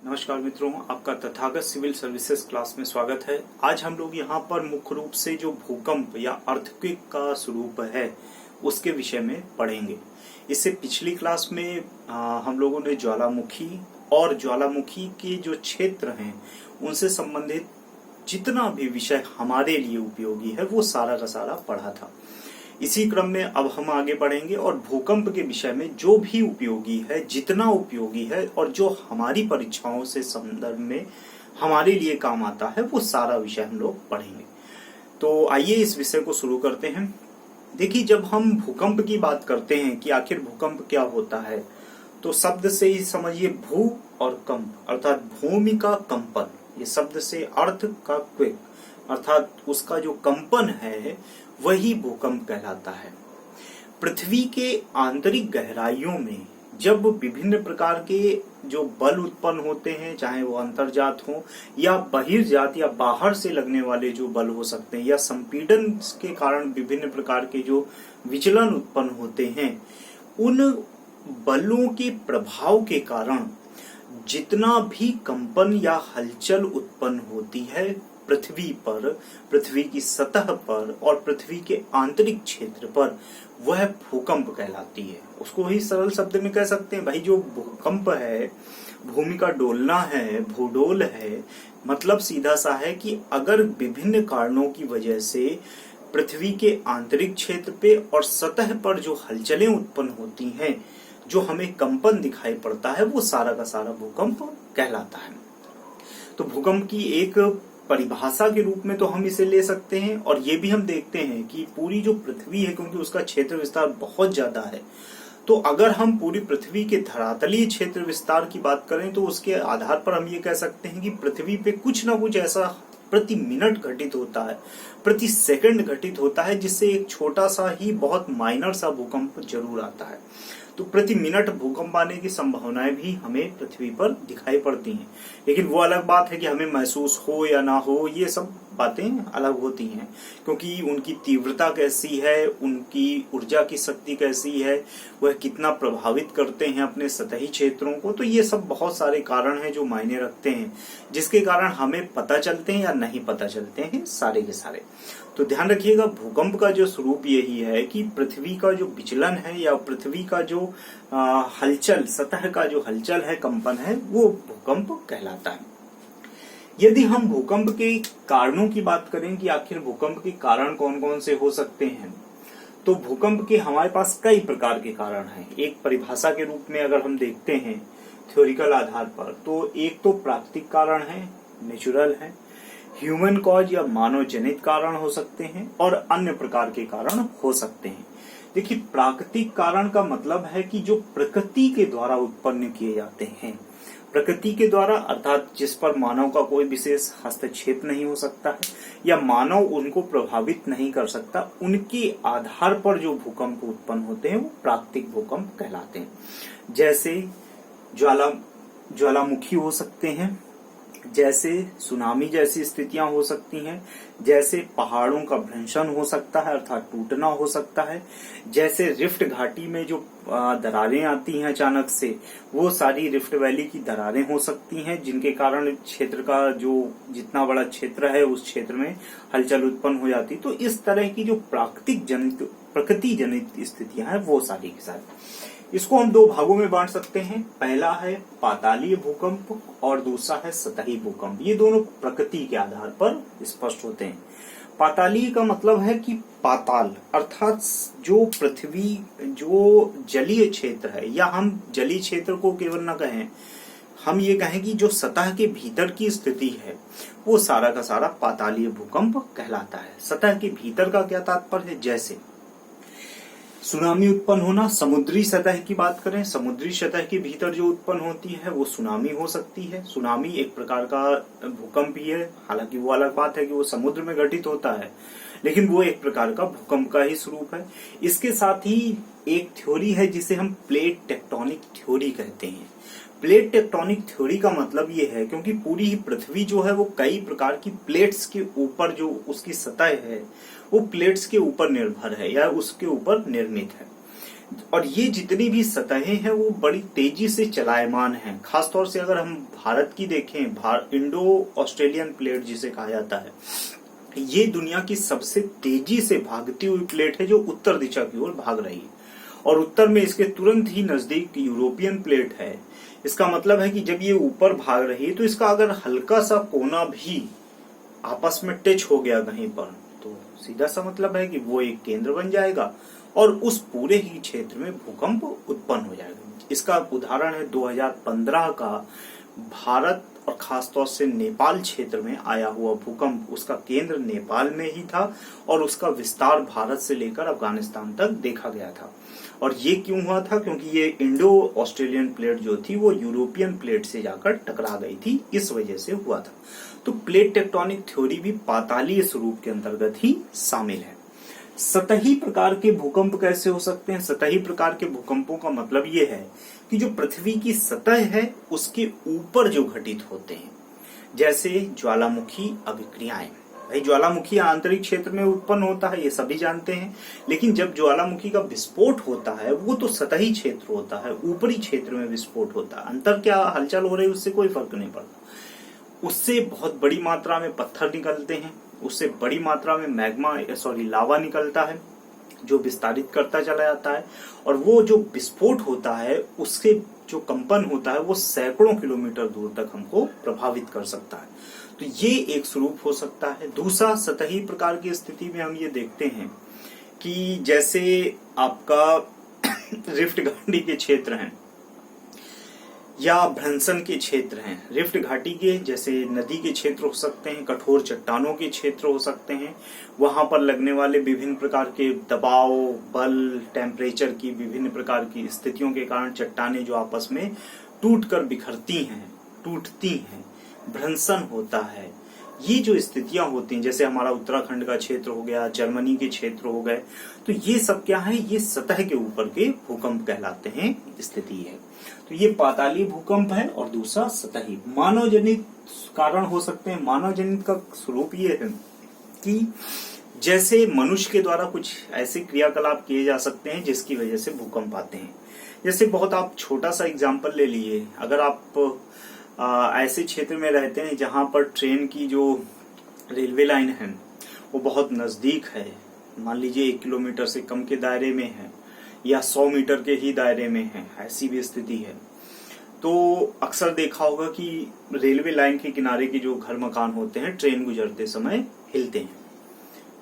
नमस्कार मित्रों, आपका तथागत सिविल सर्विसेज क्लास में स्वागत है। आज हम लोग यहाँ पर मुख्य रूप से जो भूकंप या अर्थक्वेक का स्वरूप है उसके विषय में पढ़ेंगे। इससे पिछली क्लास में हम लोगों ने ज्वालामुखी और ज्वालामुखी के जो क्षेत्र हैं उनसे संबंधित जितना भी विषय हमारे लिए उपयोगी है वो सारा का सारा पढ़ा था। इसी क्रम में अब हम आगे बढ़ेंगे और भूकंप के विषय में जो भी उपयोगी है, जितना उपयोगी है और जो हमारी परीक्षाओं से संदर्भ में हमारे लिए काम आता है वो सारा विषय हम लोग पढ़ेंगे। तो आइए इस विषय को शुरू करते हैं। देखिए, जब हम भूकंप की बात करते हैं कि आखिर भूकंप क्या होता है, तो शब्द से ही समझिए भू और कंप अर्थात भूमि का कंपन। ये शब्द से अर्थ का क्वेक अर्थात उसका जो कंपन है वही भूकंप कहलाता है। पृथ्वी के आंतरिक गहराइयों में जब विभिन्न प्रकार के जो बल उत्पन्न होते हैं, चाहे वो अंतर्जात हो या बहिर्जात या बाहर से लगने वाले जो बल हो सकते हैं या संपीड़न के कारण विभिन्न प्रकार के जो विचलन उत्पन्न होते हैं, उन बलों के प्रभाव के कारण जितना भी कंपन या हलचल उत्पन्न होती है पृथ्वी पर, पृथ्वी की सतह पर और पृथ्वी के आंतरिक क्षेत्र पर, वह भूकंप कहलाती है। उसको ही सरल शब्द में कह सकते हैं, भाई जो भूकंप है, भूमि का डोलना है, भूडोल है, मतलब सीधा सा है कि अगर विभिन्न कारणों की वजह से पृथ्वी के आंतरिक क्षेत्र पे और सतह पर जो हलचलें उत्पन्न होती हैं, जो हमें कंपन दिखाई पड़ता है, वो सारा का सारा भूकंप कहलाता है। तो भूकंप की एक परिभाषा के रूप में तो हम इसे ले सकते हैं और ये भी हम देखते हैं कि पूरी जो पृथ्वी है, क्योंकि उसका क्षेत्र विस्तार बहुत ज्यादा है, तो अगर हम पूरी पृथ्वी के धरातलीय क्षेत्र विस्तार की बात करें तो उसके आधार पर हम ये कह सकते हैं कि पृथ्वी पे कुछ ना कुछ ऐसा प्रति मिनट घटित होता है, प्रति सेकंड घटित होता है, जिससे एक छोटा सा ही बहुत माइनर सा भूकंप जरूर आता है। तो प्रति मिनट भूकंप आने की संभावनाएं भी हमें पृथ्वी पर दिखाई पड़ती हैं, लेकिन वो अलग बात है कि हमें महसूस हो या ना हो, ये सब बातें अलग होती हैं, क्योंकि उनकी तीव्रता कैसी है, उनकी ऊर्जा की शक्ति कैसी है, वह कितना प्रभावित करते हैं अपने सतही क्षेत्रों को, तो ये सब बहुत सारे कारण हैं जो मायने रखते हैं, जिसके कारण हमें पता चलते हैं या नहीं पता चलते हैं सारे के सारे। तो ध्यान रखिएगा, भूकंप का जो स्वरूप यही है कि पृथ्वी का जो विचलन है या पृथ्वी का जो हलचल, सतह का जो हलचल है, कंपन है, वो भूकंप कहलाता है। यदि हम भूकंप के कारणों की बात करें कि आखिर भूकंप के कारण कौन कौन से हो सकते हैं, तो भूकंप के हमारे पास कई प्रकार के कारण हैं। एक परिभाषा के रूप में अगर हम देखते हैं थ्योरिकल आधार पर, तो एक तो प्राकृतिक कारण है, नेचुरल है, ह्यूमन कॉज या मानव जनित कारण हो सकते हैं और अन्य प्रकार के कारण हो सकते हैं। देखिए, प्राकृतिक कारण का मतलब है कि जो प्रकृति के द्वारा उत्पन्न किए जाते हैं, प्रकृति के द्वारा अर्थात जिस पर मानव का कोई विशेष हस्तक्षेप नहीं हो सकता है या मानव उनको प्रभावित नहीं कर सकता, उनके आधार पर जो भूकंप उत्पन्न होते हैं वो प्राकृतिक भूकंप कहलाते हैं। जैसे ज्वालामुखी हो सकते हैं, जैसे सुनामी जैसी स्थितियां हो सकती हैं, जैसे पहाड़ों का भ्रंशन हो सकता है अर्थात टूटना हो सकता है, जैसे रिफ्ट घाटी में जो दरारें आती हैं अचानक से, वो सारी रिफ्ट वैली की दरारें हो सकती हैं, जिनके कारण क्षेत्र का जो जितना बड़ा क्षेत्र है उस क्षेत्र में हलचल उत्पन्न हो जाती। तो इस तरह की जो प्रकृति जनित स्थितियां हैं वो सारी की सारी। इसको हम दो भागों में बांट सकते हैं। पहला है पातालीय भूकंप और दूसरा है सतही भूकंप। ये दोनों प्रकृति के आधार पर स्पष्ट होते हैं। पातालीय का मतलब है कि पाताल अर्थात जो पृथ्वी जो जलीय क्षेत्र है, या हम जलीय क्षेत्र को केवल न कहें, हम ये कहें कि जो सतह के भीतर की स्थिति है वो सारा का सारा पातालीय भूकंप कहलाता है। सतह के भीतर का क्या तात्पर्य है? जैसे सुनामी उत्पन्न होना, समुद्री सतह की बात करें, समुद्री सतह के भीतर जो उत्पन्न होती है वो सुनामी हो सकती है। सुनामी एक प्रकार का भूकंप ही है, हालांकि वो अलग बात है कि वो समुद्र में घटित होता है, लेकिन वो एक प्रकार का भूकंप का ही स्वरूप है। इसके साथ ही एक थ्योरी है जिसे हम प्लेट टेक्टोनिक थ्योरी कहते हैं। प्लेट टेक्टोनिक थ्योरी का मतलब ये है, क्योंकि पूरी ही पृथ्वी जो है वो कई प्रकार की प्लेट्स के ऊपर जो उसकी सतह है वो प्लेट्स के ऊपर निर्भर है या उसके ऊपर निर्मित है। और ये जितनी भी सतहें हैं वो बड़ी तेजी से चलायमान हैं। खासतौर से अगर हम भारत की देखें, इंडो ऑस्ट्रेलियन प्लेट जिसे कहा जाता है, ये दुनिया की सबसे तेजी से भागती हुई प्लेट है जो उत्तर दिशा की ओर भाग रही है। और उत्तर में इसके तुरंत ही नजदीक यूरोपियन प्लेट है। इसका मतलब है कि जब ये ऊपर भाग रही है तो इसका अगर हल्का सा कोना भी आपस में टच हो गया कहीं पर, तो सीधा सा मतलब है कि वो एक केंद्र बन जाएगा और उस पूरे ही क्षेत्र में भूकंप उत्पन्न हो जाएगा। इसका उदाहरण है 2015 का भारत और खासतौर से नेपाल क्षेत्र में आया हुआ भूकंप। उसका केंद्र नेपाल में ही था और उसका विस्तार भारत से लेकर अफगानिस्तान तक देखा गया था। और ये क्यों हुआ था? क्योंकि ये इंडो ऑस्ट्रेलियन प्लेट जो थी वो यूरोपियन प्लेट से जाकर टकरा गई थी, इस वजह से हुआ था। तो प्लेट टेक्टोनिक थ्योरी भी पातालीय स्वरूप के अंतर्गत ही शामिल है। सतही प्रकार के भूकंप कैसे हो सकते हैं? सतही प्रकार के भूकंपों का मतलब ये है कि जो पृथ्वी की सतह है उसके ऊपर जो घटित होते हैं, जैसे ज्वालामुखी अभिक्रियाएं। भाई ज्वालामुखी आंतरिक क्षेत्र में उत्पन्न होता है, ये सभी जानते हैं, लेकिन जब ज्वालामुखी का विस्फोट होता है वो तो सतही क्षेत्र होता है, ऊपरी क्षेत्र में विस्फोट होता है। अंतर क्या हलचल हो रही है उससे कोई फर्क नहीं पड़ता। उससे बहुत बड़ी मात्रा में पत्थर निकलते हैं, उससे बड़ी मात्रा में लावा निकलता है जो विस्तारित करता चला जाता है, और वो जो विस्फोट होता है उससे जो कंपन होता है वो सैकड़ों किलोमीटर दूर तक हमको प्रभावित कर सकता है। तो ये एक स्वरूप हो सकता है। दूसरा, सतही प्रकार की स्थिति में हम ये देखते हैं कि जैसे आपका रिफ्ट घाटी के क्षेत्र हैं या भ्रंसन के क्षेत्र हैं। रिफ्ट घाटी के जैसे नदी के क्षेत्र हो सकते हैं, कठोर चट्टानों के क्षेत्र हो सकते हैं। वहां पर लगने वाले विभिन्न प्रकार के दबाव, बल, टेम्परेचर की विभिन्न प्रकार की स्थितियों के कारण चट्टानें जो आपस में टूटकर बिखरती हैं, टूटती हैं, भ्रंसन होता है। ये जो स्थितियां होती हैं, जैसे हमारा उत्तराखंड का क्षेत्र हो गया, जर्मनी के क्षेत्र हो गए, तो ये सब क्या है? ये सतह के ऊपर के भूकंप कहलाते हैं, स्थिति है। तो ये पाताली भूकंप है और दूसरा सतही। मानव जनित कारण हो सकते हैं। मानव जनित का स्वरूप ये है कि जैसे मनुष्य के द्वारा कुछ ऐसे क्रियाकलाप किए जा सकते हैं जिसकी वजह से भूकंप आते हैं। जैसे बहुत आप छोटा सा एग्जाम्पल ले लिए, अगर आप ऐसे क्षेत्र में रहते हैं जहां पर ट्रेन की जो रेलवे लाइन है वो बहुत नजदीक है, मान लीजिए 1 किलोमीटर से कम के दायरे में है या 100 मीटर के ही दायरे में है, ऐसी भी स्थिति है, तो अक्सर देखा होगा कि रेलवे लाइन के किनारे के जो घर मकान होते हैं ट्रेन गुजरते समय हिलते हैं।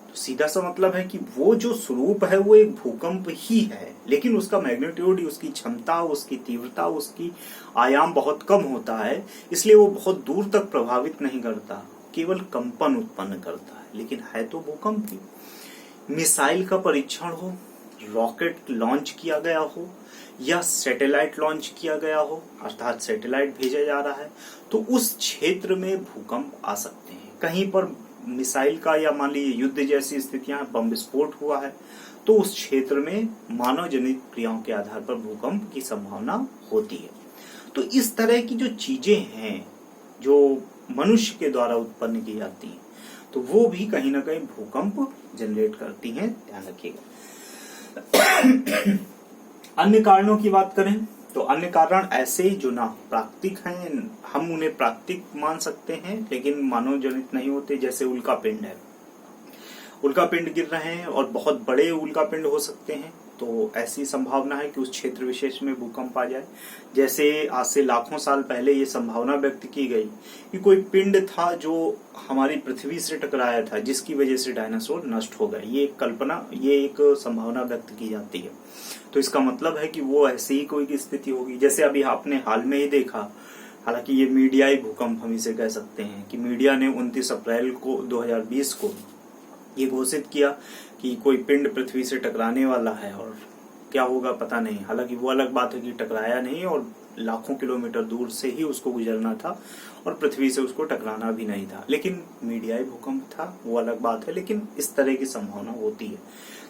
तो सीधा सा मतलब है कि वो जो स्वरूप है वो एक भूकंप ही है, लेकिन उसका मैग्नीट्यूड, उसकी क्षमता, उसकी तीव्रता, उसकी आयाम बहुत कम होता है, इसलिए वो बहुत दूर तक प्रभावित नहीं करता, केवल कंपन उत्पन्न करता है, लेकिन है तो भूकंप ही। मिसाइल का परीक्षण हो, रॉकेट लॉन्च किया गया हो या सैटेलाइट लॉन्च किया गया हो, अर्थात सैटेलाइट भेजा जा रहा है, तो उस क्षेत्र में भूकंप आ सकते हैं। कहीं पर मिसाइल का या मान लीजिए युद्ध जैसी स्थितियां, बम विस्फोट हुआ है, तो उस क्षेत्र में मानव जनित क्रियाओं के आधार पर भूकंप की संभावना होती है। तो इस तरह की जो चीजें हैं जो मनुष्य के द्वारा उत्पन्न की जाती हैं, तो वो भी कहीं ना कहीं भूकंप जनरेट करती हैं, ध्यान रखिएगा। अन्य कारणों की बात करें तो अन्य कारण ऐसे जो ना प्राकृतिक हैं, हम उन्हें प्राकृतिक मान सकते हैं लेकिन मानव जनित नहीं होते। जैसे उल्कापिंड है, उल्कापिंड गिर रहे हैं और बहुत बड़े उल्कापिंड हो सकते हैं, तो ऐसी संभावना है कि उस क्षेत्र विशेष में भूकंप आ जाए। जैसे आज से लाखों साल पहले ये संभावना व्यक्त की गई कि कोई पिंड था जो हमारी पृथ्वी से टकराया था, जिसकी वजह से डायनासोर नष्ट हो गए। ये एक संभावना व्यक्त की जाती है। तो इसका मतलब है कि वो ऐसे ही कोई स्थिति होगी। जैसे अभी आपने हाल में ही देखा, हालांकि ये मीडियाई भूकंप हम इसे कह सकते हैं, कि मीडिया ने 29 अप्रैल को 2020 को ये घोषित किया कि कोई पिंड पृथ्वी से टकराने वाला है और क्या होगा पता नहीं। हालांकि वो अलग बात है कि टकराया नहीं और लाखों किलोमीटर दूर से ही उसको गुजरना था और पृथ्वी से उसको टकराना भी नहीं था, लेकिन मीडियाई भूकंप था, वो अलग बात है। लेकिन इस तरह की संभावना होती है।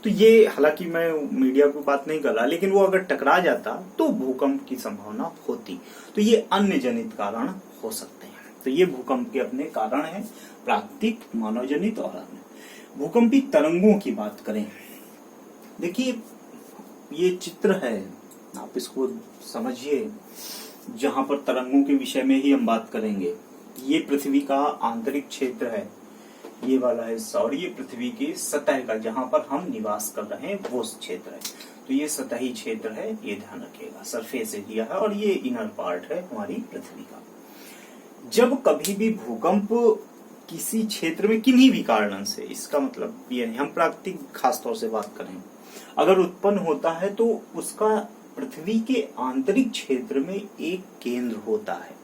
तो ये, हालांकि मैं मीडिया की बात नहीं कर रहा, लेकिन वो अगर टकरा जाता तो भूकंप की संभावना होती। तो ये अन्य जनित कारण हो सकते हैं। तो ये भूकंप के अपने कारण हैं, प्राकृतिक, मानव जनित और अन्य। भूकंपी तरंगों की बात करें, देखिए ये चित्र है, आप इसको समझिए, जहां पर तरंगों के विषय में ही हम बात करेंगे। ये पृथ्वी का आंतरिक क्षेत्र है, ये वाला हिस्सा, और ये पृथ्वी की सतह का जहां पर हम निवास कर रहे हैं वो क्षेत्र है। तो ये सतही क्षेत्र है, ये ध्यान रखिएगा, सरफेस एरिया है, और ये इनर पार्ट है हमारी पृथ्वी का। जब कभी भी भूकंप किसी क्षेत्र में किन्हीं भी कारण से, इसका मतलब ये नहीं, हम प्राकृतिक खासतौर से बात करें, अगर उत्पन्न होता है तो उसका पृथ्वी के आंतरिक क्षेत्र में एक केंद्र होता है,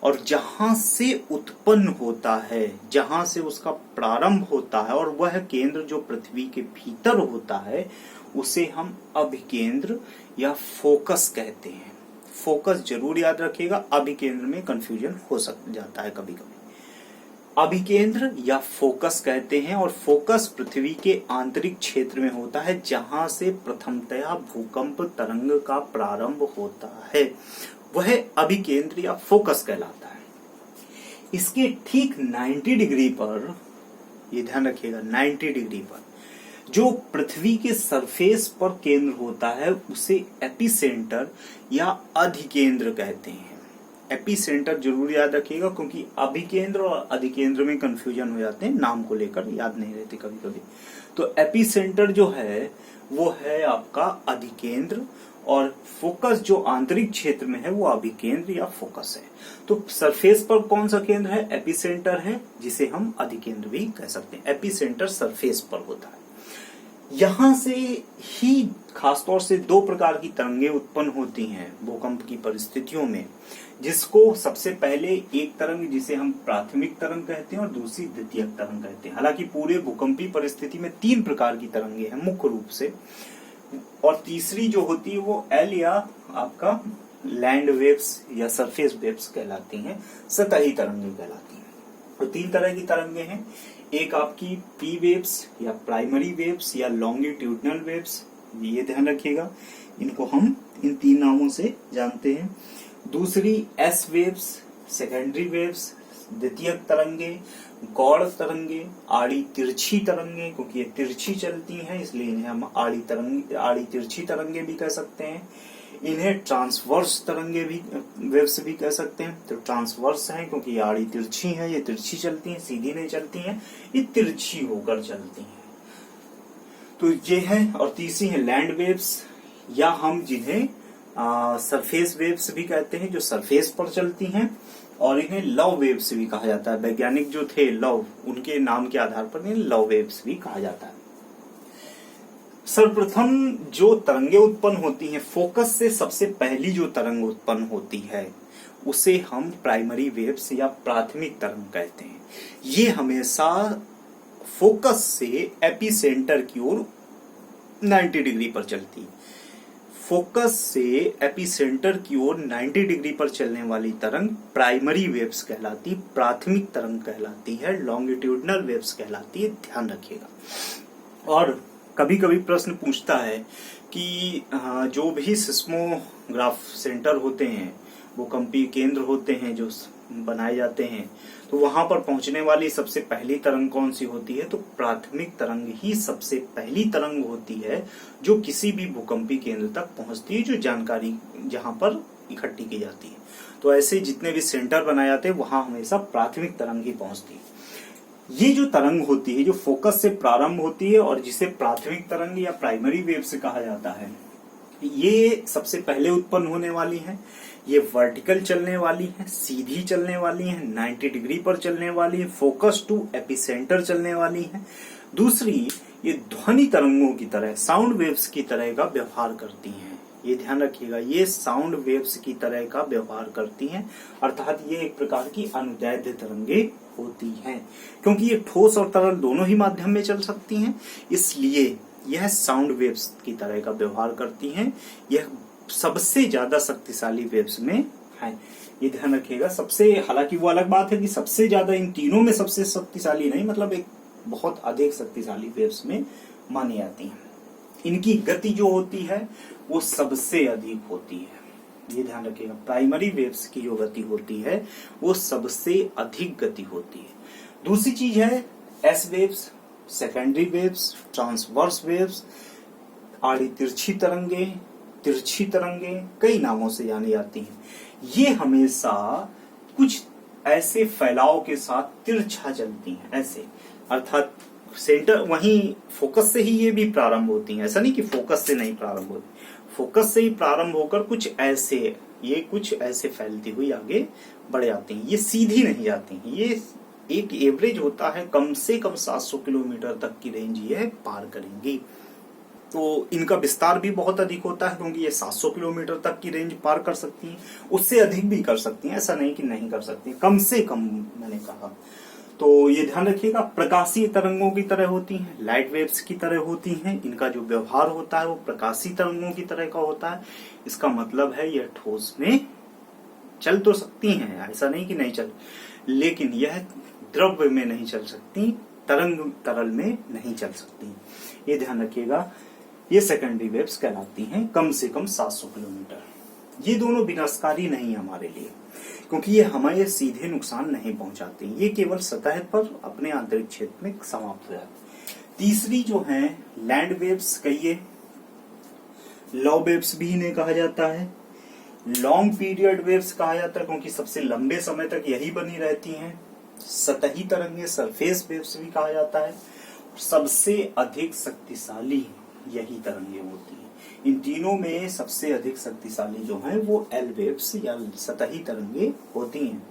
और जहां से उत्पन्न होता है, जहां से उसका प्रारंभ होता है, और वह केंद्र जो पृथ्वी के भीतर होता है, उसे हम अभिकेंद्र या फोकस कहते हैं। फोकस जरूर याद रखिएगा, अभिकेंद्र में कंफ्यूजन हो जाता है कभी कभी। अभिकेंद्र या फोकस कहते हैं, और फोकस पृथ्वी के आंतरिक क्षेत्र में होता है, जहां से प्रथमतया भूकंप तरंग का प्रारंभ होता है, वह अभिकेंद्र या फोकस कहलाता है। इसके ठीक 90 डिग्री पर, ये ध्यान रखिएगा, 90 डिग्री पर जो पृथ्वी के सरफेस पर केंद्र होता है उसे एपिसेंटर या अधिकेंद्र कहते हैं। एपिसेंटर जरूर याद रखिएगा, क्योंकि अभिकेंद्र और अधिकेंद्र में कंफ्यूजन हो जाते हैं, नाम को लेकर याद नहीं रहते कभी कभी। तो एपिसेंटर जो है वो है आपका अधिकेंद्र, और फोकस जो आंतरिक क्षेत्र में है वो अभिकेंद्र या फोकस है। तो सरफेस पर कौन सा केंद्र है? एपिसेंटर है, जिसे हम अधिकेंद्र भी कह सकते हैं। एपिसेंटर सरफेस पर होता है। यहां से ही खासतौर से दो प्रकार की तरंगें उत्पन्न होती हैं भूकंप की परिस्थितियों में, जिसको सबसे पहले एक तरंग जिसे हम प्राथमिक तरंग कहते हैं और दूसरी द्वितीयक तरंग कहते हैं। हालांकि पूरे भूकंपी परिस्थिति में 3 प्रकार की तरंगें हैं मुख्य रूप से, और तीसरी जो होती है वो एल या आपका लैंड वेव्स या सरफेस वेव्स कहलाती हैं, सतही तरंगें कहलाती हैं। तो 3 तरह की तरंगें हैं, एक आपकी पी वेव्स या प्राइमरी वेव्स या लॉन्गिट्यूडनल वेव्स, ये ध्यान रखिएगा, इनको हम इन 3 नामों से जानते हैं। दूसरी एस वेव्स, सेकेंडरी वेव्स, द्वितीयक तरंगे, गौड़ तरंगे, आड़ी तिरछी तरंगे, क्योंकि ये तिरछी चलती हैं इसलिए इन्हें हम आड़ी तिरछी तरंगे भी कह सकते हैं। इन्हें ट्रांसवर्स तरंगे भी, वेव्स भी कह सकते हैं। तो ट्रांसवर्स हैं क्योंकि ये आड़ी तिरछी हैं, ये तिरछी चलती हैं, सीधी नहीं चलती हैं, ये तिरछी होकर चलती हैं। तो ये है, और तीसरी है लैंड वेव्स, या हम जिन्हें सरफेस वेव्स भी कहते हैं, जो सरफेस पर चलती हैं, और इन्हें लव वेव्स भी कहा जाता है। वैज्ञानिक जो थे लव, उनके नाम के आधार पर इन्हें लव वेव्स भी कहा जाता है। सर्वप्रथम जो तरंगे उत्पन्न होती हैं, फोकस से सबसे पहली जो तरंग उत्पन्न होती है उसे हम प्राइमरी वेव्स या प्राथमिक तरंग कहते हैं। ये हमेशा फोकस से एपिसेंटर की ओर 90 डिग्री पर चलती है। फोकस से एपिसेंटर की ओर 90 डिग्री पर चलने वाली तरंग प्राइमरी वेव्स कहलाती, प्राथमिक तरंग कहलाती है, लॉन्गिट्यूडनल वेव्स कहलाती है, ध्यान रखिएगा। और कभी कभी प्रश्न पूछता है कि जो भी सिस्मोग्राफ सेंटर होते हैं, भूकंपीय केंद्र होते हैं जो बनाए जाते हैं, तो वहां पर पहुंचने वाली सबसे पहली तरंग कौन सी होती है? तो प्राथमिक तरंग ही सबसे पहली तरंग होती है जो किसी भी भूकंपीय केंद्र तक पहुंचती है, जो जानकारी जहां पर इकट्ठी की जाती है। तो ऐसे जितने भी सेंटर बनाए जाते हैं वहां हमेशा प्राथमिक तरंग ही पहुंचती है। ये जो तरंग होती है, जो फोकस से प्रारंभ होती है और जिसे प्राथमिक तरंग या प्राइमरी वेव्स कहा जाता है, ये सबसे पहले उत्पन्न होने वाली है। ये वर्टिकल चलने वाली है, सीधी चलने वाली है, 90 डिग्री पर चलने वाली है, फोकस टू एपिसेंटर चलने वाली है। दूसरी, ये ध्वनि तरंगों की तरह, साउंड वेव्स की तरह का व्यवहार करती हैं। ये ध्यान रखिएगा, ये साउंड वेव्स की तरह का व्यवहार करती हैं, अर्थात ये एक प्रकार की अनुदैर्ध्य तरंगे होती हैं। क्योंकि ये ठोस और तरल दोनों ही माध्यम में चल सकती हैं, इसलिए यह साउंड वेव्स की तरह का व्यवहार करती हैं। यह सबसे ज्यादा शक्तिशाली वेव्स में है, ये ध्यान रखिएगा। सबसे, हालांकि वो अलग बात है कि सबसे ज्यादा इन तीनों में सबसे शक्तिशाली नहीं, मतलब एक बहुत अधिक शक्तिशाली वेव्स में मानी जाती हैं। इनकी गति जो होती है वो सबसे अधिक होती है, ये ध्यान रखिएगा। प्राइमरी वेव्स की जो गति होती है वो सबसे अधिक गति होती है। दूसरी चीज है S waves, secondary waves, transverse waves, आड़ी तिरछी तरंगे कई नामों से जानी जाती हैं। ये हमेशा कुछ ऐसे फैलाव के साथ तिरछा चलती हैं, ऐसे, अर्थात सेंटर वहीं फोकस से ही ये भी प्रारंभ होती हैं। ऐसा नहीं कि फोकस से नहीं प्रारंभ होती, फोकस से ही प्रारंभ होकर कुछ ऐसे फैलती हुई आगे बढ़ जाती हैं। ये सीधी नहीं जाती हैं, ये एक एवरेज होता है, कम से कम 700 किलोमीटर तक की रेंज ये पार करेंगी। तो इनका विस्तार भी बहुत अधिक होता है, क्योंकि ये 700 किलोमीटर तक की रेंज पार कर सकती हैं, उससे अधिक भी कर सकती हैं, ऐसा नहीं कि नहीं कर सकती, कम से कम मैंने कहा। तो ये ध्यान रखिएगा, प्रकाशीय तरंगों की तरह होती हैं, लाइट वेव्स की तरह होती हैं। इनका जो व्यवहार होता है वो प्रकाशीय तरंगों की तरह का होता है। इसका मतलब है यह ठोस में चल तो सकती हैं, ऐसा नहीं कि नहीं चल, लेकिन यह द्रव्य में नहीं चल सकती, तरल में नहीं चल सकती। ये ध्यान रखिएगा, ये सेकेंडरी वेव्स कहलाती हैं, कम से कम 700 किलोमीटर। ये दोनों विनाशकारी नहीं है हमारे लिए, क्योंकि ये हमें सीधे नुकसान नहीं पहुंचाते, ये केवल सतह पर अपने आंतरिक क्षेत्र में समाप्त हो जाते। तीसरी जो है लैंड वेव्स, कहिए लॉ वेव्स भी इन्हें कहा जाता है, लॉन्ग पीरियड वेव्स कहा जाता है, क्योंकि सबसे लंबे समय तक यही बनी रहती हैं। सतही तरंगे सरफेस वेव्स भी कहा जाता है। सबसे अधिक शक्तिशाली यही तरंगे होती हैं। इन तीनों में सबसे अधिक शक्तिशाली जो है वो एल वेव्स या सतही तरंगे होती हैं।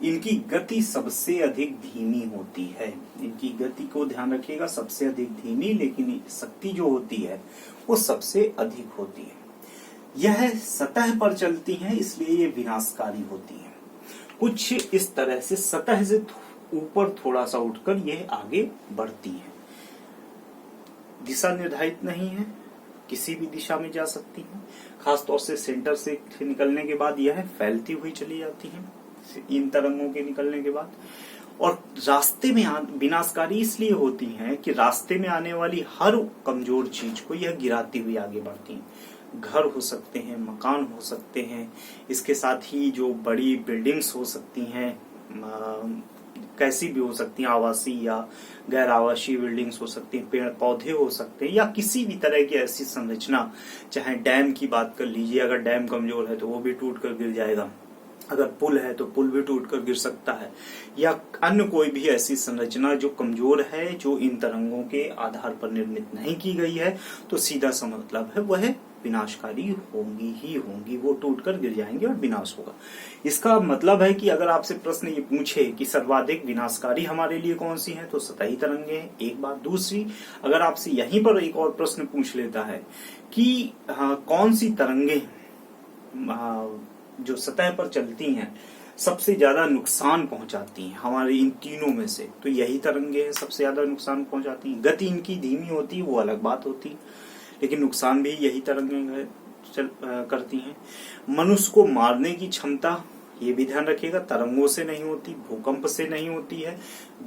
इनकी गति सबसे अधिक धीमी होती है, इनकी गति को ध्यान रखिएगा, सबसे अधिक धीमी, लेकिन शक्ति जो होती है वो सबसे अधिक होती है। यह सतह पर चलती हैं, इसलिए ये विनाशकारी होती हैं। कुछ इस तरह से सतह से ऊपर थोड़ा सा उठकर यह आगे बढ़ती हैं। दिशा निर्धारित नहीं है, किसी भी दिशा में जा सकती हैं। खासतौर से सेंटर से निकलने के बाद यह फैलती हुई चली जाती हैं, इन तरंगों के निकलने के बाद। और रास्ते में विनाशकारी इसलिए होती हैं कि रास्ते में आने वाली हर कमजोर चीज को यह गिराती हुई आगे बढ़ती हैं। घर हो सकते हैं, मकान हो सकते हैं, इसके साथ ही जो बड़ी बिल्डिंग्स हो सकती हैं, कैसी भी हो सकती हैं, आवासीय या गैर आवासीय बिल्डिंग्स हो सकती हैं, पेड़ पौधे हो सकते हैं, या किसी भी तरह की ऐसी संरचना, चाहे डैम की बात कर लीजिए, अगर डैम कमजोर है तो वो भी टूट कर गिर जाएगा, अगर पुल है तो पुल भी टूट कर गिर सकता है, या अन्य कोई भी ऐसी संरचना जो कमजोर है, जो इन तरंगों के आधार पर निर्मित नहीं की गई है, तो सीधा सा मतलब है वह विनाशकारी होंगी ही होंगी, वो टूटकर गिर जाएंगे और विनाश होगा। इसका मतलब है कि अगर आपसे प्रश्न ये पूछे कि सर्वाधिक विनाशकारी हमारे लिए कौन सी है, तो सतही तरंगे हैं, एक बात। दूसरी, अगर आपसे यहीं पर एक और प्रश्न पूछ लेता है कि कौन सी तरंगे जो सतह पर चलती हैं सबसे ज्यादा नुकसान पहुंचाती हैं हमारे इन तीनों में से, तो यही तरंगे हैं सबसे ज्यादा नुकसान पहुंचाती हैं। गति इनकी धीमी होती है, वो अलग बात होती है, लेकिन नुकसान भी यही तरंगे करती हैं। मनुष्य को मारने की क्षमता, ये भी ध्यान रखिएगा, तरंगों से नहीं होती, भूकंप से नहीं होती है।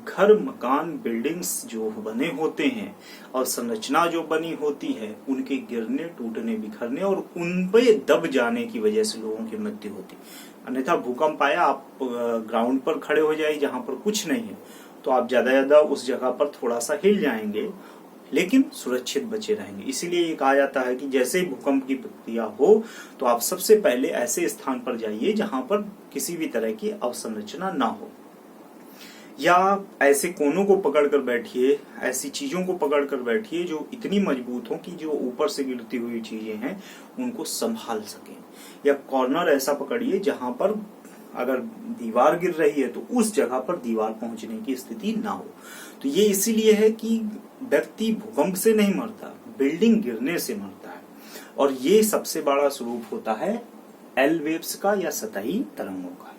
घर, मकान, बिल्डिंग्स जो बने होते हैं और संरचना जो बनी होती है, उनके गिरने, टूटने, बिखरने और उन पे दब जाने की वजह से लोगों की मृत्यु होती। अन्यथा भूकंप आया, आप ग्राउंड पर खड़े हो जाइए जहां पर कुछ नहीं है, तो आप ज्यादा उस जगह पर थोड़ा सा हिल जाएंगे, लेकिन सुरक्षित बचे रहेंगे। इसीलिए ये कहा जाता है कि जैसे ही भूकंप की प्रक्रिया हो तो आप सबसे पहले ऐसे स्थान पर जाइए जहां पर किसी भी तरह की अवसंरचना ना हो, या ऐसे कोनों को पकड़कर बैठिए, ऐसी चीजों को पकड़कर बैठिए जो इतनी मजबूत हो कि जो ऊपर से गिरती हुई चीजें हैं उनको संभाल सकें, या कॉर्नर ऐसा पकड़िए जहां पर अगर दीवार गिर रही है तो उस जगह पर दीवार पहुंचने की स्थिति ना हो। तो ये इसीलिए है कि व्यक्ति भूकंप से नहीं मरता, बिल्डिंग गिरने से मरता है, और ये सबसे बड़ा स्वरूप होता है एल वेव्स का या सतही तरंगों का।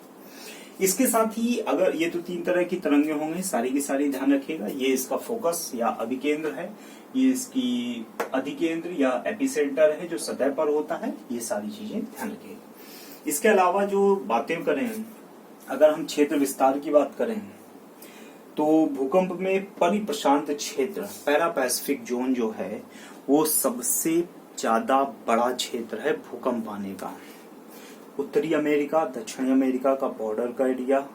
इसके साथ ही अगर ये तो तीन तरह की तरंगे होंगे, सारी की सारी ध्यान रखिएगा। ये इसका फोकस या अभिकेंद्र है, ये इसकी अधिकेंद्र या एपिसेंटर है जो सतह पर होता है, ये सारी चीजें ध्यान रखिएगा। इसके अलावा जो बातें करें, अगर हम क्षेत्र विस्तार की बात करें तो भूकंप में परिप्रशांत क्षेत्र, पैरा पैसिफिक जोन जो है, वो सबसे ज्यादा बड़ा क्षेत्र है भूकंप आने का। उत्तरी अमेरिका, दक्षिणी अमेरिका का बॉर्डर का एरिया,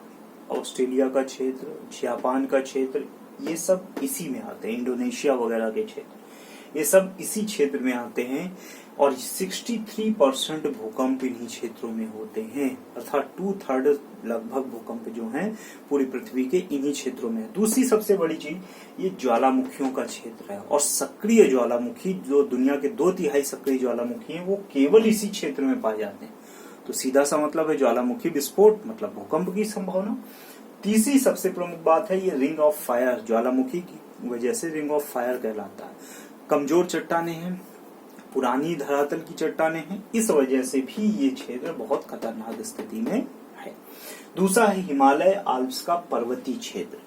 ऑस्ट्रेलिया का क्षेत्र, जापान का क्षेत्र, ये सब इसी में आते हैं, इंडोनेशिया वगैरह के क्षेत्र। ये सब इसी क्षेत्र में आते हैं और 63% भूकंप इन्हीं क्षेत्रों में होते हैं, अर्थात 2/3 लगभग भूकंप जो हैं पूरी पृथ्वी के इन्हीं क्षेत्रों में। दूसरी सबसे बड़ी चीज ये ज्वालामुखियों का क्षेत्र है और सक्रिय ज्वालामुखी जो दुनिया के 2/3 सक्रिय ज्वालामुखी हैं वो केवल इसी क्षेत्र में पाए जाते हैं। तो सीधा सा मतलब है ज्वालामुखी विस्फोट मतलब भूकंप की संभावना। तीसरी सबसे प्रमुख बात है ये रिंग ऑफ फायर, ज्वालामुखी की वजह से रिंग ऑफ फायर कहलाता है। कमजोर चट्टाने हैं, पुरानी धरातल की चट्टाने हैं, इस वजह से भी ये क्षेत्र बहुत खतरनाक स्थिति में है। दूसरा है हिमालय आल्प्स का पर्वतीय क्षेत्र।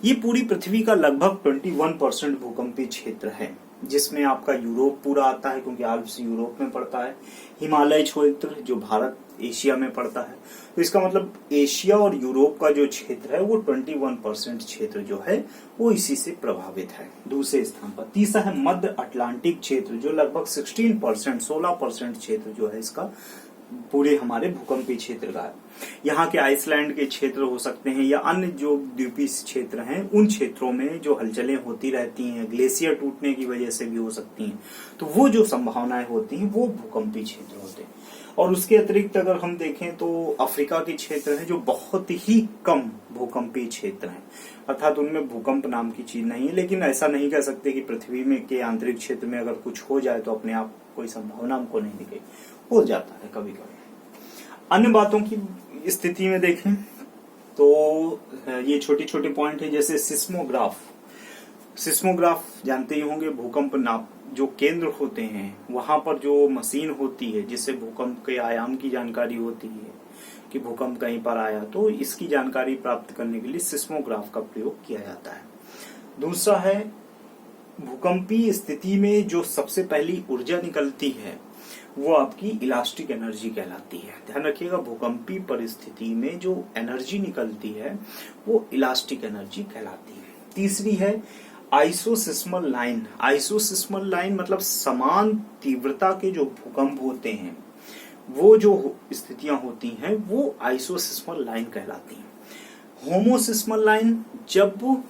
ये पूरी पृथ्वी का लगभग 21% भूकंपीय क्षेत्र है, जिसमें आपका यूरोप पूरा आता है क्योंकि आल्प्स यूरोप में पड़ता है, हिमालय क्षेत्र जो भारत एशिया में पड़ता है। तो इसका मतलब एशिया और यूरोप का जो क्षेत्र है वो 21% क्षेत्र जो है वो इसी से प्रभावित है। दूसरे स्थान पर तीसरा है मध्य अटलांटिक क्षेत्र जो लगभग 16% क्षेत्र जो है इसका पूरे हमारे भूकंपीय क्षेत्र का है। यहाँ के आइसलैंड के क्षेत्र हो सकते हैं या अन्य जो द्वीपीय क्षेत्र हैं उन क्षेत्रों में जो हलचलें होती रहती हैं, ग्लेशियर टूटने की वजह से भी हो सकती हैं, तो वो जो संभावनाएं होती हैं वो भूकंपीय क्षेत्र होते हैं। और उसके अतिरिक्त अगर हम देखें तो अफ्रीका के क्षेत्र हैं जो बहुत ही कम भूकंपीय क्षेत्र हैं, अर्थात उनमें भूकंप नाम की चीज नहीं है। लेकिन ऐसा नहीं कह सकते कि पृथ्वी में के आंतरिक क्षेत्र में अगर कुछ हो जाए तो अपने आप कोई संभावना हमको नहीं दिखे, हो जाता है कभी कभी। अन्य बातों की स्थिति में देखें तो ये छोटे छोटे पॉइंट है, जैसे सिस्मोग्राफ। सिस्मोग्राफ जानते ही होंगे, भूकंप नाप जो केंद्र होते हैं वहां पर जो मशीन होती है जिससे भूकंप के आयाम की जानकारी होती है कि भूकंप कहीं पर आया, तो इसकी जानकारी प्राप्त करने के लिए सिस्मोग्राफ का प्रयोग किया जाता है। दूसरा है भूकंपीय स्थिति में जो सबसे पहली ऊर्जा निकलती है वो आपकी इलास्टिक एनर्जी कहलाती है। ध्यान रखिएगा, भूकंपीय परिस्थिति में जो एनर्जी निकलती है वो इलास्टिक एनर्जी कहलाती है। तीसरी है आइसोसिस्मल लाइन। आइसोसिस्मल लाइन मतलब समान तीव्रता के जो भूकंप होते हैं वो जो स्थितियां होती हैं वो आइसोसिस्मल लाइन कहलाती हैं। होमोसिस्मल लाइन जब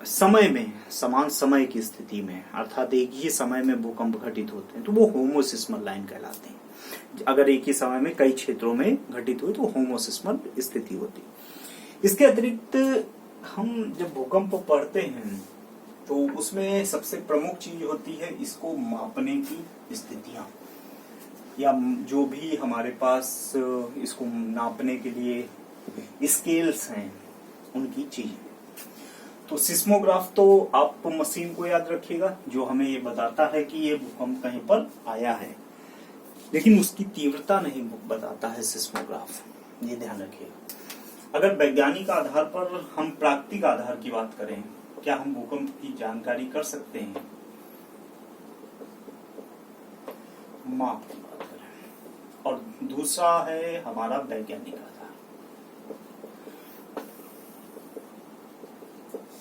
समान समय की स्थिति में, अर्थात एक ही समय में भूकंप घटित होते हैं तो वो होमोसिस्मल लाइन कहलाते हैं। अगर एक ही समय में कई क्षेत्रों में घटित हुए तो होमोसिस्मल स्थिति होती है। इसके अतिरिक्त हम जब भूकंप पढ़ते हैं तो उसमें सबसे प्रमुख चीज होती है इसको मापने की स्थितियां, या जो भी हमारे पास इसको नापने के लिए स्केल्स हैं उनकी चीज। तो सिस्मोग्राफ तो आप मशीन को याद रखिएगा जो हमें ये बताता है कि ये भूकंप कहीं पर आया है, लेकिन उसकी तीव्रता नहीं बताता है सिस्मोग्राफ, ये ध्यान रखिएगा। अगर वैज्ञानिक आधार पर हम प्राकृतिक आधार की बात करें, क्या हम भूकंप की जानकारी कर सकते हैं? माप की बात करें। और दूसरा है हमारा वैज्ञानिक आधार।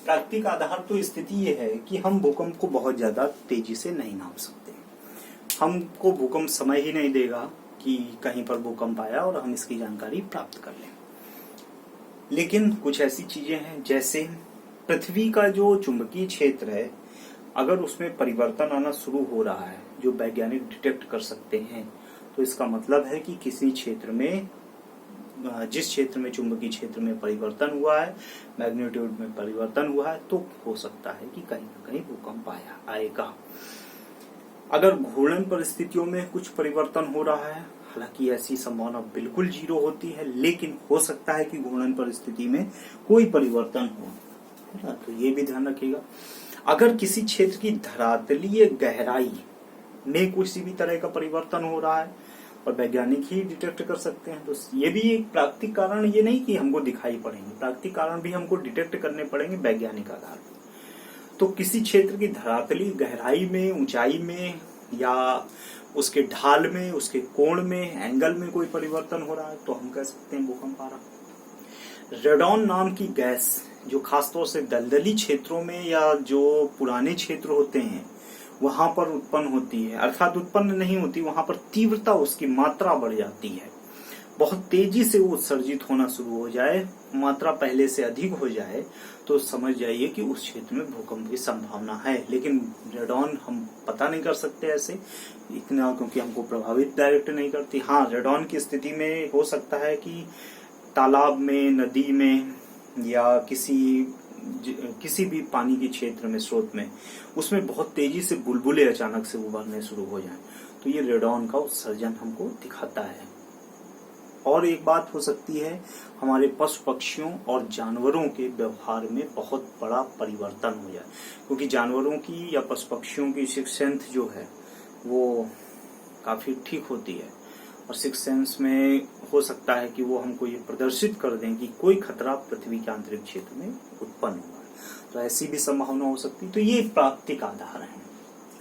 प्राकृतिक आधार तो स्थिति ये है कि हम भूकंप को बहुत ज्यादा तेजी से नहीं नाप सकते, हमको भूकंप समय ही नहीं देगा कि कहीं पर भूकंप आया और हम इसकी जानकारी प्राप्त कर लें। लेकिन कुछ ऐसी चीजें हैं जैसे पृथ्वी का जो चुंबकीय क्षेत्र है, अगर उसमें परिवर्तन आना शुरू हो रहा है जो वैज्ञानिक डिटेक्ट कर सकते हैं, तो इसका मतलब है कि किसी क्षेत्र में, जिस क्षेत्र में चुंबकीय क्षेत्र में परिवर्तन हुआ है, मैग्नीट्यूड में परिवर्तन हुआ है, तो हो सकता है कि कहीं ना कहीं भूकंप आएगा। अगर घूर्णन परिस्थितियों में कुछ परिवर्तन हो रहा है, हालांकि ऐसी संभावना बिल्कुल 0 होती है, लेकिन हो सकता है कि घूर्णन परिस्थिति में कोई परिवर्तन हो, है ना, तो ये भी ध्यान रखिएगा। अगर किसी क्षेत्र की धरातलीय गहराई में किसी भी तरह का परिवर्तन हो रहा है और वैज्ञानिक ही डिटेक्ट कर सकते हैं, तो ये भी एक प्राकृतिक कारण, ये नहीं कि हमको दिखाई पड़ेंगे, प्राकृतिक कारण भी हमको डिटेक्ट करने पड़ेंगे वैज्ञानिक आधार पर। तो किसी क्षेत्र की धरातलीय गहराई में, ऊंचाई में या उसके ढाल में, उसके कोण में, एंगल में कोई परिवर्तन हो रहा है तो हम कह सकते हैं भूकंप आ रहा। रेडॉन नाम की गैस जो खासतौर से दलदली क्षेत्रों में या जो पुराने क्षेत्र होते हैं वहां पर उत्पन्न होती है, अर्थात उत्पन्न नहीं होती, वहां पर तीव्रता उसकी मात्रा बढ़ जाती है, बहुत तेजी से वो उत्सर्जित होना शुरू हो जाए, मात्रा पहले से अधिक हो जाए, तो समझ जाइए कि उस क्षेत्र में भूकंप की संभावना है। लेकिन रेडॉन हम पता नहीं कर सकते ऐसे इतना, क्योंकि हमको प्रभावित डायरेक्ट नहीं करती। हाँ, रेडॉन की स्थिति में हो सकता है कि तालाब में, नदी में या किसी भी पानी के क्षेत्र में, स्रोत में, उसमें बहुत तेजी से बुलबुले अचानक से उभरने शुरू हो जाएं, तो ये रेडॉन का उत्सर्जन हमको दिखाता है। और एक बात हो सकती है, हमारे पशु पक्षियों और जानवरों के व्यवहार में बहुत बड़ा परिवर्तन हो जाए, क्योंकि जानवरों की या पशु पक्षियों की सिक्स सेंस जो है वो काफी ठीक होती है, और सिक्स सेंस में हो सकता है कि वो हमको ये प्रदर्शित कर दें कि कोई खतरा पृथ्वी के आंतरिक क्षेत्र में उत्पन्न हुआ है, तो ऐसी भी संभावना हो सकती है। तो ये प्राकृतिक आधार हैं,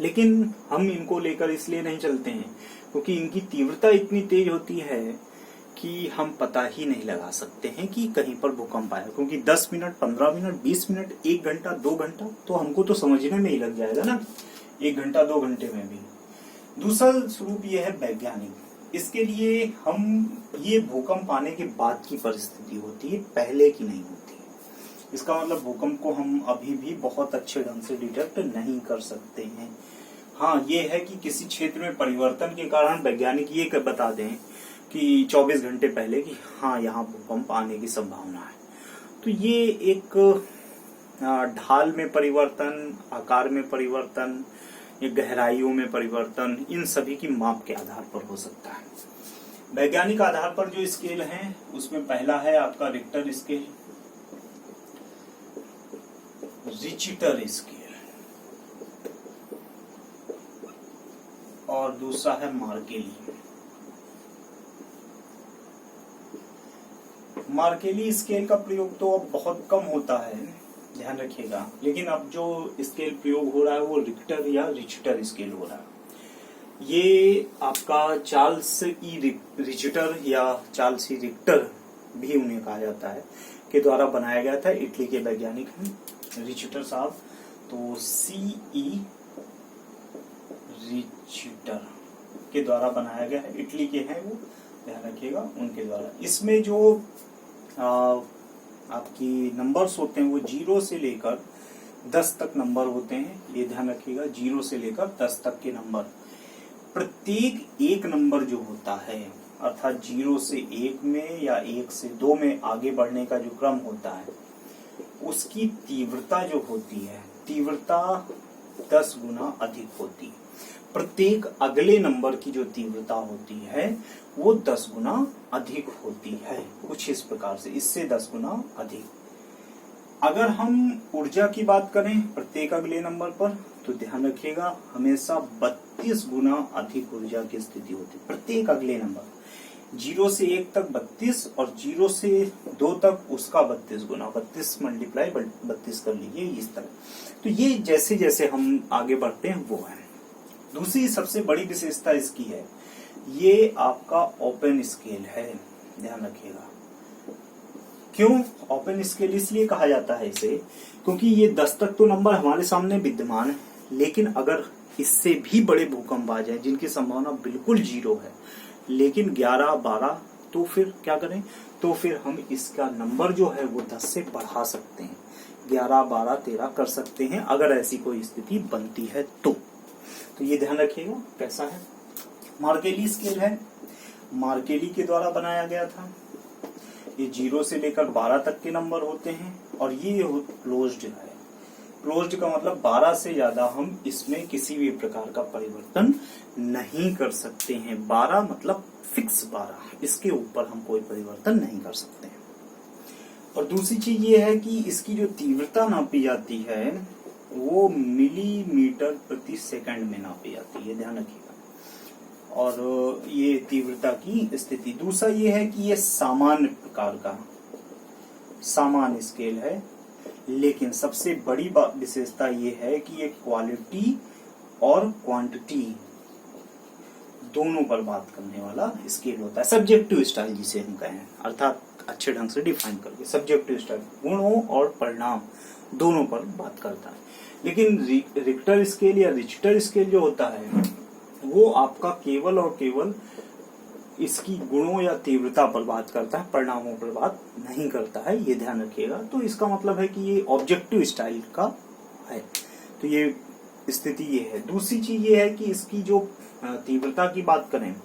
लेकिन हम इनको लेकर इसलिए नहीं चलते हैं क्योंकि इनकी तीव्रता इतनी तेज होती है कि हम पता ही नहीं लगा सकते हैं कि कहीं पर भूकंप आया, क्योंकि 10 मिनट, 15 मिनट, 20 मिनट, 1 घंटा, 2 घंटा तो हमको तो समझने में ही लग जाएगा ना, 1 घंटा 2 घंटे में भी। दूसरा स्वरूप ये है वैज्ञानिक। इसके लिए हम ये भूकंप आने के बाद की परिस्थिति होती है, पहले की नहीं होती है। इसका मतलब भूकंप को हम अभी भी बहुत अच्छे ढंग से डिटेक्ट नहीं कर सकते हैं। हाँ, ये है कि किसी क्षेत्र में परिवर्तन के कारण वैज्ञानिक ये बता दें कि 24 घंटे पहले कि हाँ, यहाँ भूकंप आने की संभावना है, तो ये एक ढाल में परिवर्तन, आकार में परिवर्तन, या गहराइयों में परिवर्तन, इन सभी की माप के आधार पर हो सकता है। वैज्ञानिक आधार पर जो स्केल है उसमें पहला है आपका रिक्टर स्केल, रिचटर स्केल, और दूसरा है मार्केली। मार्केली स्केल का प्रयोग तो अब बहुत कम होता है, ध्यान रखिएगा, लेकिन अब जो स्केल प्रयोग हो रहा है वो रिक्टर या रिचटर स्केल हो रहा है। ये आपका चार्ल्स ई रिचटर या चार्ल्स ई रिक्टर भी उन्हें कहा जाता है, के द्वारा बनाया गया था। इटली के वैज्ञानिक हैं रिचटर साहब, तो CE रिचटर के द्वारा बनाया गया है, इटली के हैं वो, ध्यान रखिएगा, उनके द्वारा। इसमें जो आपकी नंबर्स होते हैं वो 0 से लेकर 10 तक नंबर होते हैं, ये ध्यान रखिएगा, 0 से लेकर 10 तक के नंबर। प्रत्येक एक नंबर जो होता है, अर्थात 0 से 1 में या 1 से 2 में आगे बढ़ने का जो क्रम होता है, उसकी तीव्रता जो होती है, तीव्रता 10 गुना अधिक होती है। प्रत्येक अगले नंबर की जो तीव्रता होती है वो 10 गुना अधिक होती है, कुछ इस प्रकार से, इससे 10 गुना अधिक। अगर हम ऊर्जा की बात करें प्रत्येक अगले नंबर पर, तो ध्यान रखिएगा हमेशा 32 गुना अधिक ऊर्जा की स्थिति होती है प्रत्येक अगले नंबर। 0 से 1 तक 32 और 0 से 2 तक उसका 32 गुना, 32 मल्टीप्लाई 32 कर लीजिए, इस तरह। तो ये जैसे जैसे हम आगे बढ़ते हैं वो है। दूसरी सबसे बड़ी विशेषता इसकी है, ये आपका ओपन स्केल है, ध्यान रखिएगा। क्यों ओपन स्केल इसलिए कहा जाता है इसे, क्योंकि ये 10 तक तो नंबर हमारे सामने विद्यमान है, लेकिन अगर इससे भी बड़े भूकंप आ जाए जिनकी संभावना बिल्कुल 0 है, लेकिन 11, 12, तो फिर क्या करें, तो फिर हम इसका नंबर जो है वो 10 से बढ़ा सकते हैं, 11, 12, 13 कर सकते हैं, अगर ऐसी कोई स्थिति बनती है तो ये ध्यान रखिएगा कैसा है। मार्केली स्केल है, मार्केली के द्वारा बनाया गया था। ये 0 से लेकर 12 तक के नंबर होते हैं, और ये क्लोज्ड है। क्लोज्ड का मतलब 12 से ज्यादा हम इसमें किसी भी प्रकार का परिवर्तन नहीं कर सकते हैं। 12 मतलब फिक्स 12, इसके ऊपर हम कोई परिवर्तन नहीं कर सकते हैं। और दूसरी चीज ये है कि इसकी जो तीव्रता नापी जाती है वो मिलीमीटर प्रति सेकंड में नापी जाती है, ध्यान रखिएगा। और ये तीव्रता की स्थिति। दूसरा ये है कि ये सामान्य प्रकार का सामान्य स्केल है, लेकिन सबसे बड़ी विशेषता ये है कि ये क्वालिटी और क्वांटिटी दोनों पर बात करने वाला स्केल होता है। सब्जेक्टिव स्टाइल जिसे हम कहें, अर्थात अच्छे ढंग से डिफाइन करके सब्जेक्टिव स्टाइल गुणों और परिणाम दोनों पर बात करता है। लेकिन रिक्टर स्केल या रिचटर स्केल जो होता है वो आपका केवल और केवल इसकी गुणों या तीव्रता पर बात करता है, परिणामों पर बात नहीं करता है, ये ध्यान रखिएगा। तो इसका मतलब है कि ये ऑब्जेक्टिव स्टाइल का है। तो ये स्थिति ये है। दूसरी चीज ये है कि इसकी जो तीव्रता की बात करें,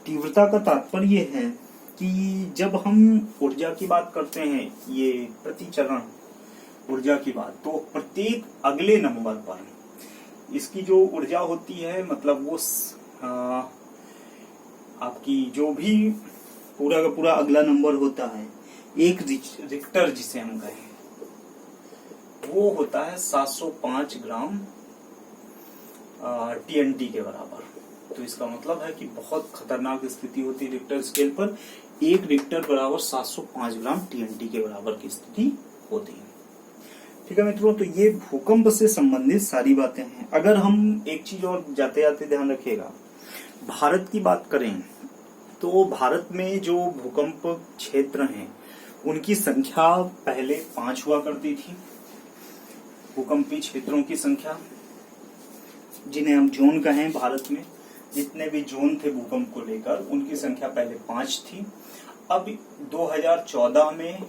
तीव्रता का तात्पर्य है कि जब हम ऊर्जा की बात करते हैं, ये प्रतिचरण ऊर्जा की बात, तो प्रत्येक अगले नंबर पर इसकी जो ऊर्जा होती है, मतलब वो आपकी जो भी पूरा का पूरा अगला नंबर होता है, एक रिक्टर जिसे हम कहें, वो होता है 705 ग्राम TNT के बराबर। तो इसका मतलब है कि बहुत खतरनाक स्थिति होती है रिक्टर स्केल पर। एक रिक्टर बराबर 705 ग्राम TNT के बराबर की स्थिति होती है। ठीक है मित्रों, तो ये भूकंप से संबंधित सारी बातें हैं। अगर हम एक चीज और जाते जाते ध्यान रखिएगा, भारत की बात करें तो भारत में जो भूकंप क्षेत्र हैं उनकी संख्या पहले 5 हुआ करती थी। भूकंपी क्षेत्रों की संख्या, जिन्हें हम जोन कहें, भारत में जितने भी जोन थे भूकंप को लेकर, उनकी संख्या पहले 5 थी। अब 2014 में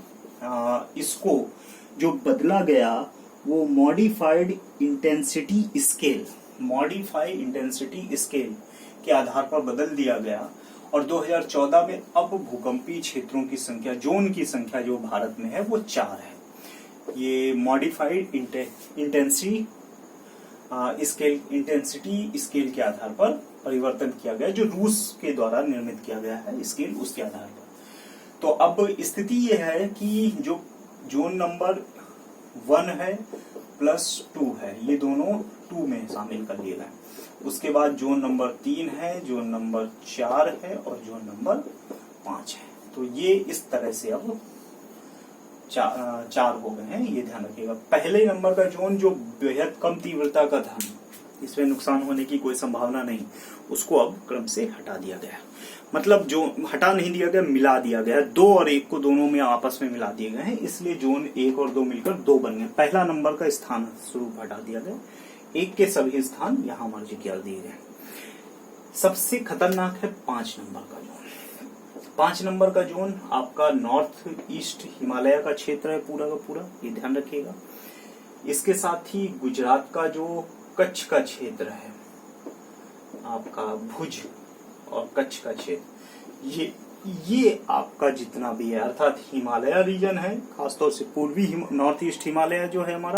इसको जो बदला गया वो मॉडिफाइड इंटेंसिटी स्केल के आधार पर बदल दिया गया। और 2014 में अब भूकंपीय क्षेत्रों की संख्या, जोन की संख्या जो भारत में है वो 4 है। ये मॉडिफाइड इंटेंसिटी स्केल के आधार पर परिवर्तन किया गया, जो रूस के द्वारा निर्मित किया गया है स्केल, उसके आधार पर। तो अब स्थिति यह है कि जो जोन नंबर 1 है प्लस 2 है, ये दोनों 2 में शामिल कर लिए गए। उसके बाद जोन नंबर 3 है, जोन नंबर 4 है और जोन नंबर 5 है। तो ये इस तरह से अब 4 हो गए हैं, ये ध्यान रखिएगा। पहले नंबर का जोन जो बेहद कम तीव्रता का था, इसमें नुकसान होने की कोई संभावना नहीं, उसको अब क्रम से हटा दिया गया। मतलब जो हटा नहीं दिया गया, मिला दिया गया। 2 और 1 को दोनों में आपस में मिला दिए गए हैं, इसलिए जोन 1 और 2 मिलकर 2 बन गए। पहला नंबर का स्थान स्वरूप हटा दिया गया, 1 के सभी स्थान यहां मर्ज कर दिए गए। सबसे खतरनाक है 5 नंबर का जोन। 5 नंबर का जोन आपका नॉर्थ ईस्ट हिमालय का क्षेत्र है पूरा का पूरा, ये ध्यान रखिएगा। इसके साथ ही गुजरात का जो कच्छ का क्षेत्र है, आपका भुज और कच्छ का क्षेत्र, ये आपका जितना भी है, अर्थात हिमालय रीजन है, खासतौर से पूर्वी नॉर्थ ईस्ट हिमालय जो है हमारा,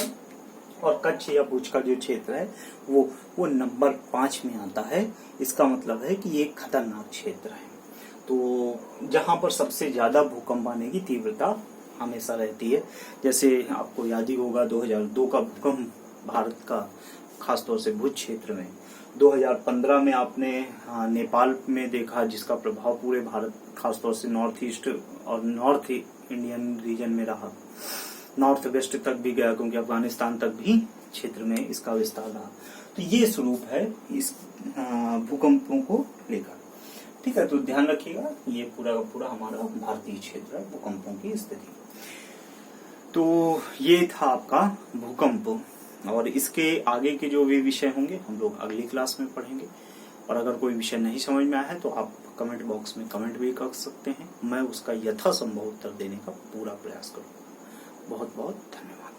और कच्छ या भुज का जो क्षेत्र है वो नंबर 5 में आता है। इसका मतलब है कि ये खतरनाक क्षेत्र है। तो जहां पर सबसे ज्यादा भूकंप आने की तीव्रता हमेशा रहती है। जैसे आपको याद ही होगा 2002 का भूकंप भारत का, खासतौर से भुज क्षेत्र में। 2015 में आपने नेपाल में देखा, जिसका प्रभाव पूरे भारत, खासतौर से नॉर्थ ईस्ट और नॉर्थ इंडियन रीजन में रहा, नॉर्थ वेस्ट तक भी गया, क्योंकि अफगानिस्तान तक भी क्षेत्र में इसका विस्तार रहा। तो ये स्वरूप है इस भूकंपों को लेकर। ठीक है, तो ध्यान रखिएगा, ये पूरा का पूरा हमारा भारतीय क्षेत्र है भूकंपों की स्थिति। तो ये था आपका भूकंप, और इसके आगे के जो भी विषय होंगे हम लोग अगली क्लास में पढ़ेंगे। और अगर कोई विषय नहीं समझ में आया है तो आप कमेंट बॉक्स में कमेंट भी कर सकते हैं, मैं उसका यथासंभव उत्तर देने का पूरा प्रयास करूंगा। बहुत बहुत धन्यवाद।